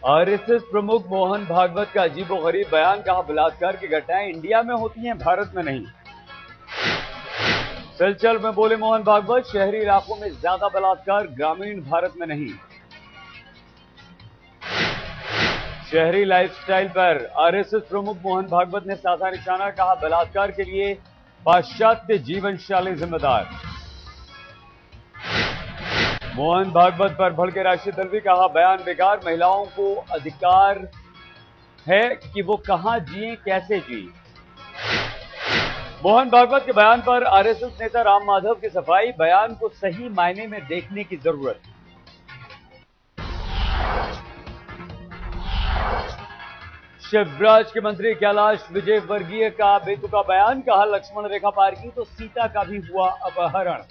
RSS प्रमुख मोहन भागवत का अजीबोगरीब बयान, कहा बलात्कार की घटनाएं इंडिया में होती हैं, भारत में नहीं। सिलचर में बोले मोहन भागवत, शहरी इलाकों में ज्यादा बलात्कार, ग्रामीण भारत में नहीं। शहरी लाइफस्टाइल पर आरएसएस प्रमुख मोहन भागवत ने साधा निशाना, कहा बलात्कार के लिए पाश्चात्य जीवन शैली जिम्मेदार। मोहन भागवत पर भड़के राष्ट्रीय दल भी, कहा बयान बेकार, महिलाओं को अधिकार है कि वो कहां जिए कैसे जिए। मोहन भागवत के बयान पर आरएसएस नेता राम माधव की सफाई, बयान को सही मायने में देखने की जरूरत। शिवराज के मंत्री कैलाश विजयवर्गीय का बेतुका बयान, कहा लक्ष्मण रेखा पार की तो सीता का भी हुआ अपहरण।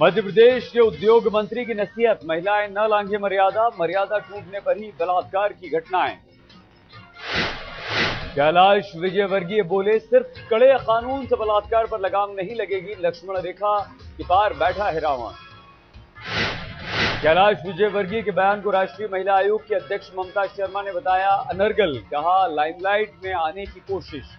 मध्य प्रदेश के उद्योग मंत्री की नसीहत, महिलाएं न लांघे मर्यादा, मर्यादा टूटने पर ही बलात्कार की घटनाएं। कैलाश विजयवर्गीय बोले, सिर्फ कड़े कानून से बलात्कार पर लगाम नहीं लगेगी, लक्ष्मण रेखा के पार बैठा है रावण। कैलाश विजयवर्गीय के बयान को राष्ट्रीय महिला आयोग की अध्यक्ष ममता शर्मा ने बताया अनर्गल, कहा लाइमलाइट में आने की कोशिश।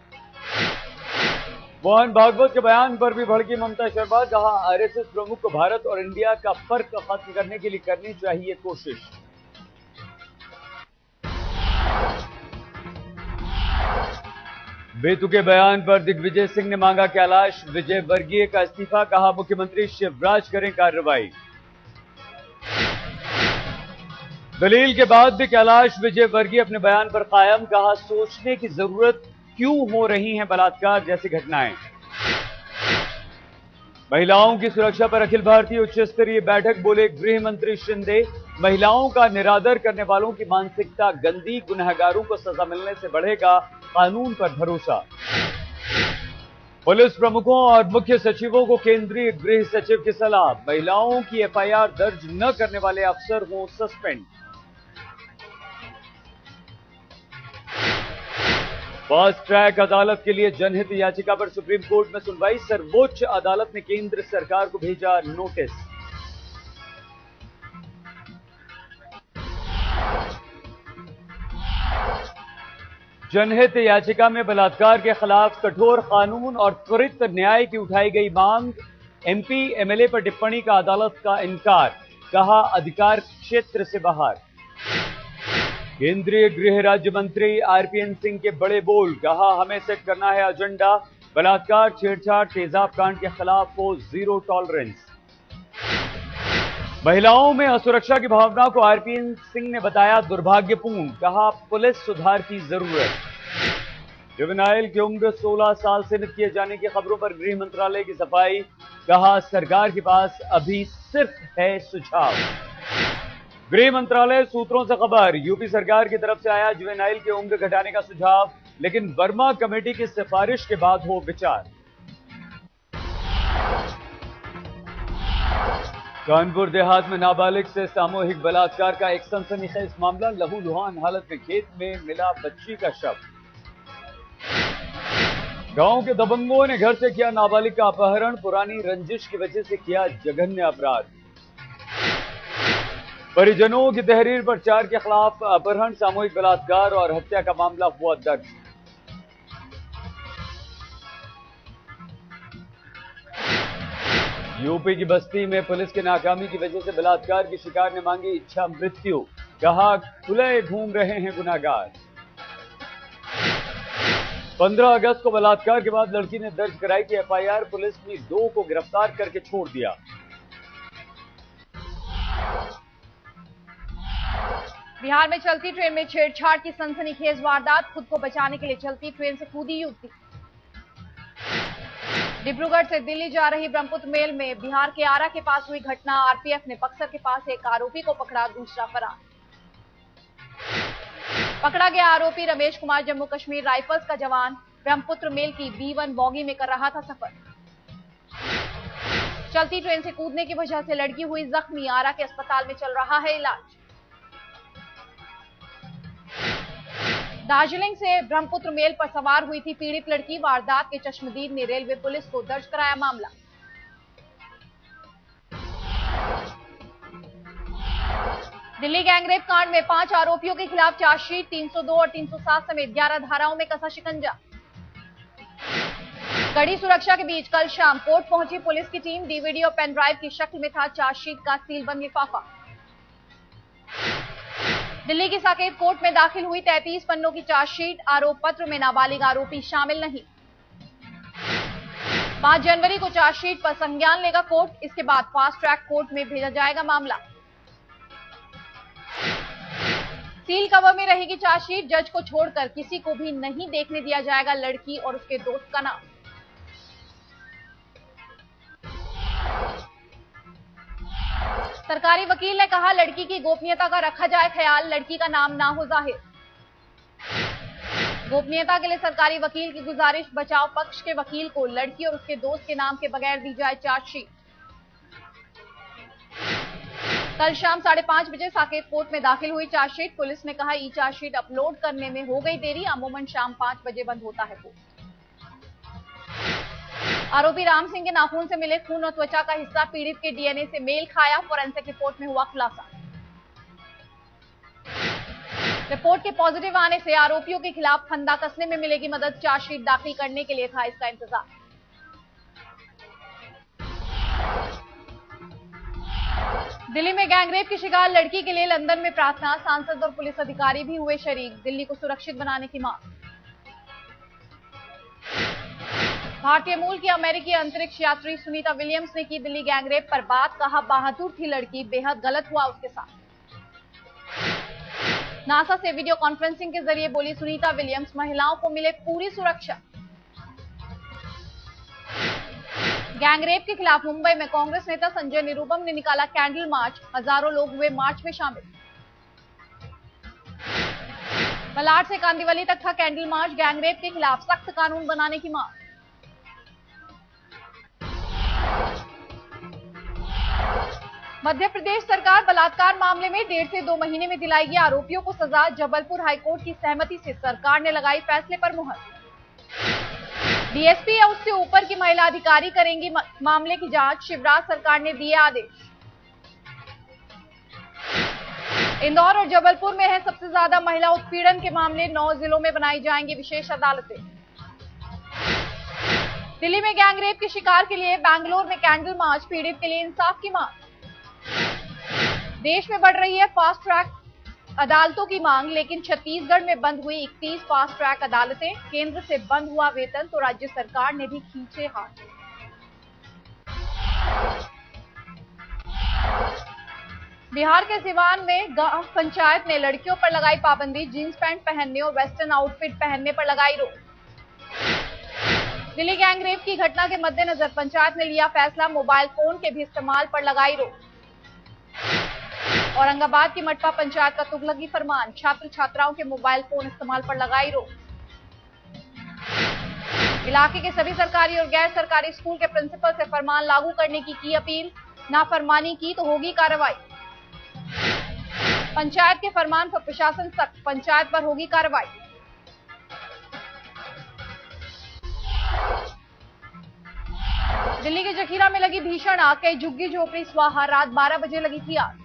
मोहन भागवत के बयान पर भी भड़की ममता शर्मा, कहा आरएसएस प्रमुख को भारत और इंडिया का फर्क खत्म करने के लिए करनी चाहिए कोशिश। बेतुके बयान पर दिग्विजय सिंह ने मांगा कैलाश विजयवर्गीय का इस्तीफा, कहा मुख्यमंत्री शिवराज करें कार्रवाई। दलील के बाद भी कैलाश विजयवर्गीय अपने बयान पर कायम, कहा सोचने की जरूरत क्यों हो रही हैं बलात्कार जैसी घटनाएं। महिलाओं की सुरक्षा पर अखिल भारतीय उच्च स्तरीय बैठक, बोले गृह मंत्री शिंदे, महिलाओं का निरादर करने वालों की मानसिकता गंदी, गुनहगारों को सजा मिलने से बढ़ेगा कानून पर भरोसा। पुलिस प्रमुखों और मुख्य सचिवों को केंद्रीय गृह सचिव की सलाह, महिलाओं की एफआईआर दर्ज न करने वाले अफसर हों सस्पेंड। फास्ट ट्रैक अदालत के लिए जनहित याचिका पर सुप्रीम कोर्ट में सुनवाई, सर्वोच्च अदालत ने केंद्र सरकार को भेजा नोटिस। जनहित याचिका में बलात्कार के खिलाफ कठोर कानून और त्वरित न्याय की उठाई गई मांग, एमपी एमएलए पर टिप्पणी का अदालत का इनकार, कहा अधिकार क्षेत्र से बाहर। केंद्रीय गृह राज्य मंत्री आरपीएन सिंह के बड़े बोल, कहा हमें सेट करना है एजेंडा, बलात्कार, छेड़छाड़, तेजाब कांड के खिलाफ हो जीरो टॉलरेंस। महिलाओं में असुरक्षा की भावना को आरपीएन सिंह ने बताया दुर्भाग्यपूर्ण, कहा पुलिस सुधार की जरूरत। जुवेनाइल की उम्र 16 साल सीमित किए जाने की खबरों पर गृह मंत्रालय की सफाई, कहा सरकार के पास अभी सिर्फ है सुझाव। गृह मंत्रालय सूत्रों से खबर, यूपी सरकार की तरफ से आया जुवेनाइल की उम्र घटाने का सुझाव, लेकिन वर्मा कमेटी की सिफारिश के बाद हो विचार। कानपुर देहात में नाबालिग से सामूहिक बलात्कार का एक सनसनीखेज मामला, लहूलुहान हालत में खेत में मिला बच्ची का शव। गांव के दबंगों ने घर से किया नाबालिग का अपहरण, पुरानी रंजिश की वजह से किया जघन्य अपराध। परिजनों की तहरीर पर 4 के खिलाफ अपहरण, सामूहिक बलात्कार और हत्या का मामला हुआ दर्ज। यूपी की बस्ती में पुलिस की नाकामी की वजह से बलात्कार की शिकार ने मांगी इच्छा मृत्यु, कहा खुले घूम रहे हैं गुनाहगार। 15 अगस्त को बलात्कार के बाद लड़की ने दर्ज कराई थी एफआईआर, पुलिस ने 2 को गिरफ्तार करके छोड़ दिया। बिहार में चलती ट्रेन में छेड़छाड़ की सनसनीखेज वारदात, खुद को बचाने के लिए चलती ट्रेन से कूदी युवती। डिब्रूगढ़ से दिल्ली जा रही ब्रह्मपुत्र मेल में बिहार के आरा के पास हुई घटना, आरपीएफ ने बक्सर के पास एक आरोपी को पकड़ा, दूसरा फरार। पकड़ा गया आरोपी रमेश कुमार जम्मू कश्मीर राइफल्स का जवान, ब्रह्मपुत्र मेल की B1 बॉगी में कर रहा था सफर। चलती ट्रेन से कूदने की वजह से लड़की हुई जख्मी, आरा के अस्पताल में चल रहा है इलाज। दार्जिलिंग से ब्रह्मपुत्र मेल पर सवार हुई थी पीड़ित लड़की, वारदात के चश्मदीद ने रेलवे पुलिस को दर्ज कराया मामला। दिल्ली गैंगरेप कांड में 5 आरोपियों के खिलाफ चार्जशीट, 302 और 307 समेत 11 धाराओं में कसा शिकंजा। कड़ी सुरक्षा के बीच कल शाम कोर्ट पहुंची पुलिस की टीम। डीवीडी और पेन ड्राइव की शक्ल में था चार्जशीट का सीलबंद लिफाफा। दिल्ली की साकेत कोर्ट में दाखिल हुई 33 पन्नों की चार्जशीट। आरोप पत्र में नाबालिग आरोपी शामिल नहीं। 5 जनवरी को चार्जशीट पर संज्ञान लेगा कोर्ट। इसके बाद फास्ट ट्रैक कोर्ट में भेजा जाएगा मामला। सील कवर में रहेगी चार्जशीट। जज को छोड़कर किसी को भी नहीं देखने दिया जाएगा लड़की और उसके दोस्त का नाम। सरकारी वकील ने कहा, लड़की की गोपनीयता का रखा जाए ख्याल, लड़की का नाम ना हो जाहिर। गोपनीयता के लिए सरकारी वकील की गुजारिश। बचाव पक्ष के वकील को लड़की और उसके दोस्त के नाम के बगैर दी जाए चार्जशीट। कल शाम 5:30 बजे साकेत कोर्ट में दाखिल हुई चार्जशीट। पुलिस ने कहा, ई चार्जशीट अपलोड करने में हो गई देरी। अमूमन शाम 5 बजे बंद होता है कोर्ट। आरोपी राम सिंह के नाखून से मिले खून और त्वचा का हिस्सा पीड़ित के डीएनए से मेल खाया। फोरेंसिक रिपोर्ट में हुआ खुलासा। रिपोर्ट के पॉजिटिव आने से आरोपियों के खिलाफ फंदा कसने में मिलेगी मदद। चार्जशीट दाखिल करने के लिए था इसका इंतजार। दिल्ली में गैंगरेप की शिकार लड़की के लिए लंदन में प्रार्थना। सांसद और पुलिस अधिकारी भी हुए शरीक। दिल्ली को सुरक्षित बनाने की मांग। भारतीय मूल की अमेरिकी अंतरिक्ष यात्री सुनीता विलियम्स ने की दिल्ली गैंगरेप पर बात। कहा, बहादुर थी लड़की, बेहद गलत हुआ उसके साथ। नासा से वीडियो कॉन्फ्रेंसिंग के जरिए बोली सुनीता विलियम्स, महिलाओं को मिले पूरी सुरक्षा। गैंगरेप के खिलाफ मुंबई में कांग्रेस नेता संजय निरुपम ने निकाला कैंडल मार्च। हजारों लोग हुए मार्च में शामिल। मलाड से कांदिवली तक था कैंडल मार्च। गैंगरेप के खिलाफ सख्त कानून बनाने की मांग। मध्य प्रदेश सरकार बलात्कार मामले में 1.5 से 2 महीने में दिलाएगी आरोपियों को सजा। जबलपुर हाईकोर्ट की सहमति से सरकार ने लगाई फैसले पर मुहर। डीएसपी या उससे ऊपर की महिला अधिकारी करेंगी मामले की जांच। शिवराज सरकार ने दिए आदेश। इंदौर और जबलपुर में है सबसे ज्यादा महिला उत्पीड़न के मामले। 9 जिलों में बनाई जाएंगी विशेष अदालतें। दिल्ली में गैंगरेप के शिकार के लिए बेंगलुरु में कैंडल मार्च। पीड़ित के लिए इंसाफ की मांग। देश में बढ़ रही है फास्ट ट्रैक अदालतों की मांग, लेकिन छत्तीसगढ़ में बंद हुई 31 फास्ट ट्रैक अदालतें। केंद्र से बंद हुआ वेतन तो राज्य सरकार ने भी खींचे हाथ। बिहार के सिवान में गांव पंचायत ने लड़कियों पर लगाई पाबंदी। जींस पैंट पहनने और वेस्टर्न आउटफिट पहनने पर लगाई रोक। दिल्ली गैंगरेप की घटना के मद्देनजर पंचायत ने लिया फैसला। मोबाइल फोन के भी इस्तेमाल पर लगाई रोक। औरंगाबाद की मटपा पंचायत का तुगलकी फरमान। छात्र छात्राओं के मोबाइल फोन इस्तेमाल पर लगाई रोक। इलाके के सभी सरकारी और गैर सरकारी स्कूल के प्रिंसिपल से फरमान लागू करने की अपील। नाफरमानी की तो होगी कार्रवाई। पंचायत के फरमान पर प्रशासन सख्त। पंचायत पर होगी कार्रवाई। दिल्ली के जखीरा में लगी भीषण आग। कई झुग्गी झोपड़ी स्वाहा। रात 12 बजे लगी थी आग।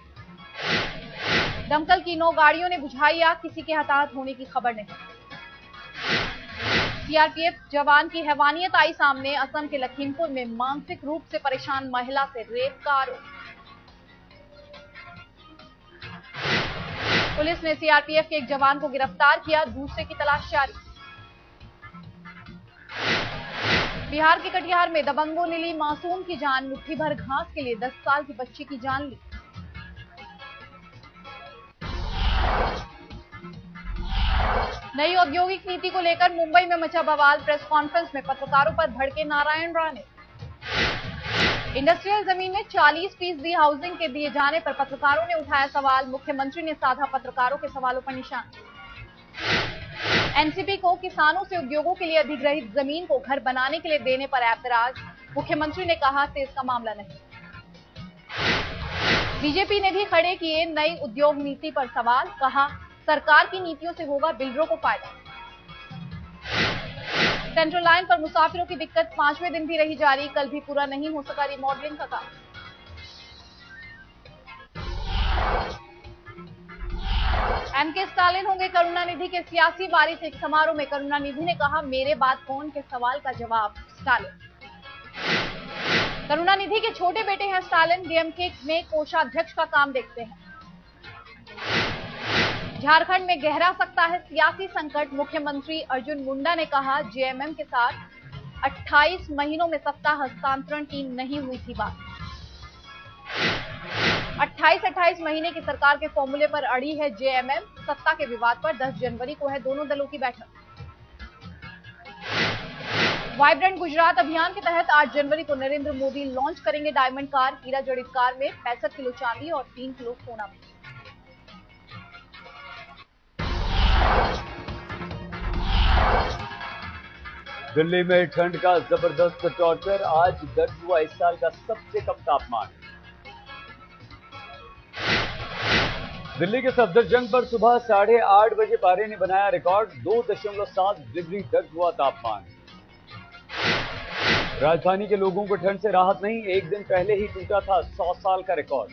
दमकल की 9 गाड़ियों ने बुझाई आग। किसी के हताहत होने की खबर नहीं। सीआरपीएफ जवान की हैवानियत आई सामने। असम के लखीमपुर में मानसिक रूप से परेशान महिला से रेप का आरोप। पुलिस ने सीआरपीएफ के एक जवान को गिरफ्तार किया। दूसरे की तलाश जारी। बिहार के कटिहार में दबंगों ने ली मासूम की जान। मुट्ठी भर घास के लिए 10 साल की बच्ची की जान ली। नई औद्योगिक नीति को लेकर मुंबई में मचा बवाल। प्रेस कॉन्फ्रेंस में पत्रकारों पर भड़के नारायण राणे। इंडस्ट्रियल जमीन में 40% हाउसिंग के दिए जाने पर पत्रकारों ने उठाया सवाल। मुख्यमंत्री ने साधा पत्रकारों के सवालों पर निशान। एनसीपी को किसानों से उद्योगों के लिए अधिग्रहित जमीन को घर बनाने के लिए देने पर ऐतराज। मुख्यमंत्री ने कहा, तेज का मामला नहीं। बीजेपी ने भी खड़े किए नई उद्योग नीति पर सवाल। कहा, सरकार की नीतियों से होगा बिल्डरों को फायदा। सेंट्रल लाइन पर मुसाफिरों की दिक्कत 5वें दिन भी रही जारी। कल भी पूरा नहीं हो सका रिमॉडलिंग का काम। एमके स्टालिन होंगे करुणानिधि के सियासी वारिस। एक समारोह में करुणानिधि ने कहा, मेरे बाद कौन के सवाल का जवाब स्टालिन। करुणानिधि के छोटे बेटे हैं स्टालिन, डीएमके में कोषाध्यक्ष का काम देखते हैं। झारखंड में गहरा सकता है सियासी संकट, मुख्यमंत्री अर्जुन मुंडा ने कहा, जेएमएम के साथ 28 महीनों में सत्ता हस्तांतरण की नहीं हुई थी बात। 28 महीने की सरकार के फॉर्मूले पर अड़ी है जेएमएम। सत्ता के विवाद पर 10 जनवरी को है दोनों दलों की बैठक। वाइब्रेंट गुजरात अभियान के तहत 8 जनवरी को नरेंद्र मोदी लॉन्च करेंगे डायमंड कार। हीरा जड़ित कार में 65 किलो चांदी और 3 किलो सोना भी। दिल्ली में ठंड का जबरदस्त टॉर्चर, आज दर्ज हुआ इस साल का सबसे कम तापमान। दिल्ली के सफदरजंग पर सुबह 8:30 बजे पारे ने बनाया रिकॉर्ड, 2.7 डिग्री दर्ज हुआ तापमान। राजधानी के लोगों को ठंड से राहत नहीं, एक दिन पहले ही टूटा था 100 साल का रिकॉर्ड।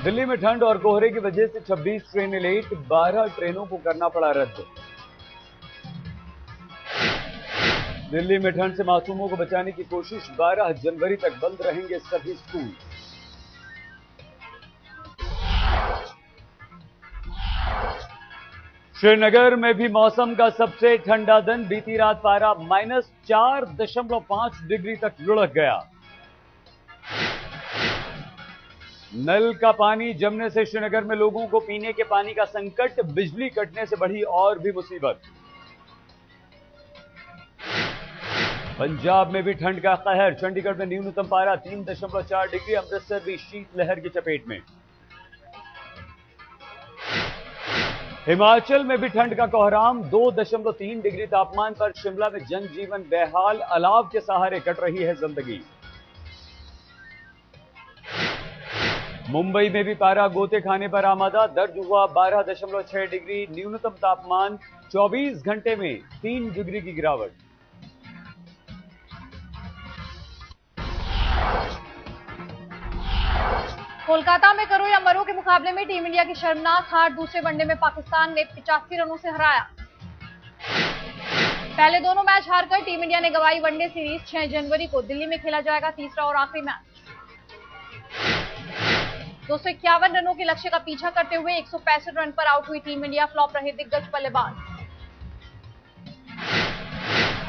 दिल्ली में ठंड और कोहरे की वजह से 26 ट्रेनें लेट, 12 ट्रेनों को करना पड़ा रद्द। दिल्ली में ठंड से मासूमों को बचाने की कोशिश, 12 जनवरी तक बंद रहेंगे सभी स्कूल। श्रीनगर में भी मौसम का सबसे ठंडा दिन, बीती रात पारा -4.5 डिग्री तक लुढ़क गया। नल का पानी जमने से श्रीनगर में लोगों को पीने के पानी का संकट, बिजली कटने से बढ़ी और भी मुसीबत। पंजाब में भी ठंड का कहर, चंडीगढ़ में न्यूनतम पारा 3.4 डिग्री, अमृतसर भी शीतलहर की चपेट में। हिमाचल में भी ठंड का कोहराम, 2.3 डिग्री तापमान पर शिमला में जनजीवन बेहाल, अलाव के सहारे कट रही है जिंदगी। मुंबई में भी पारा गोते खाने पर आमादा, दर्ज हुआ 12.6 डिग्री, न्यूनतम तापमान 24 घंटे में 3 डिग्री की गिरावट। कोलकाता में करो या मरो के मुकाबले में टीम इंडिया की शर्मनाक हार, दूसरे वनडे में पाकिस्तान ने 85 रनों से हराया। पहले दोनों मैच हारकर टीम इंडिया ने गंवाई वनडे सीरीज। 6 जनवरी को दिल्ली में खेला जाएगा तीसरा और आखिरी मैच। 251 रनों के लक्ष्य का पीछा करते हुए 165 रन पर आउट हुई टीम इंडिया, फ्लॉप रहे दिग्गज बल्लेबाज।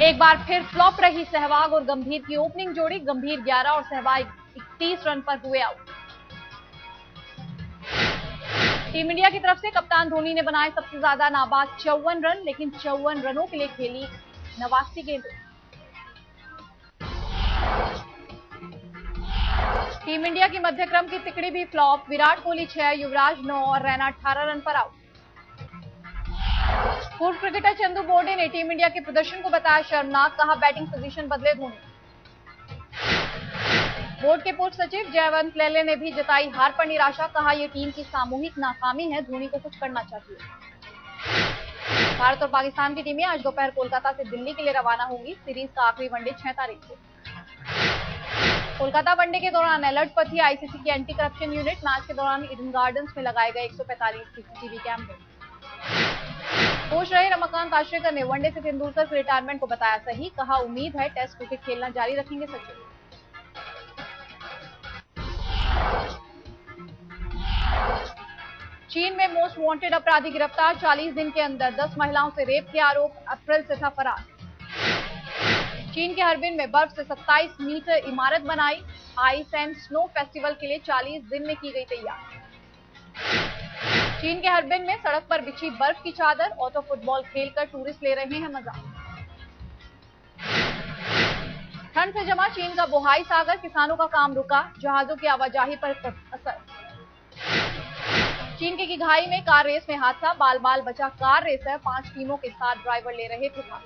एक बार फिर फ्लॉप रही सहवाग और गंभीर की ओपनिंग जोड़ी, गंभीर 11 और सहवाग 31 रन पर हुए आउट। टीम इंडिया की तरफ से कप्तान धोनी ने बनाए सबसे ज्यादा नाबाद 54 रन, लेकिन 54 रनों के लिए खेली 89 गेंदें। टीम इंडिया की मध्यक्रम की तिकड़ी भी फ्लॉप, विराट कोहली 6, युवराज 9 और रैना 18 रन पर आउट। पूर्व क्रिकेटर चंदू बोर्डे ने टीम इंडिया के प्रदर्शन को बताया शर्मनाक, कहा बैटिंग पोजीशन बदले धोनी। बोर्ड के पूर्व सचिव जयवंत लेले ने भी जताई हार पर निराशा, कहा यह टीम की सामूहिक नाकामी है, धोनी को कुछ करना चाहिए। भारत और पाकिस्तान की टीमें आज दोपहर कोलकाता से दिल्ली के लिए रवाना होंगी। सीरीज का आखिरी वनडे 6 तारीख को। कोलकाता वनडे के दौरान अलर्ट पर थी आईसीसी की एंटी करप्शन यूनिट। मैच के दौरान ईडन गार्डन्स में लगाए गए 145 सीसीटीवी कैमरे। कोच रहे रमाकांत आचरेकर ने वनडे से तेंदुलकर के रिटायरमेंट को बताया सही, कहा उम्मीद है टेस्ट क्रिकेट खेलना जारी रखेंगे सचिन। चीन में मोस्ट वांटेड अपराधी गिरफ्तार, 40 दिन के अंदर 10 महिलाओं से रेप के आरोप, अप्रैल से था फरार। चीन के हर्बिन में बर्फ से 27 मीटर इमारत बनाई, आइस एंड स्नो फेस्टिवल के लिए 40 दिन में की गई तैयार। चीन के हर्बिन में सड़क पर बिछी बर्फ की चादर, ऑटो फुटबॉल खेलकर टूरिस्ट ले रहे हैं मजा। ठंड से जमा चीन का बोहाई सागर, किसानों का काम रुका, जहाजों की आवाजाही पर असर। चीन के किघाई में कार रेस में हादसा, बाल बाल बचा कार रेसर, 5 टीमों के साथ ड्राइवर ले रहे थे भाग।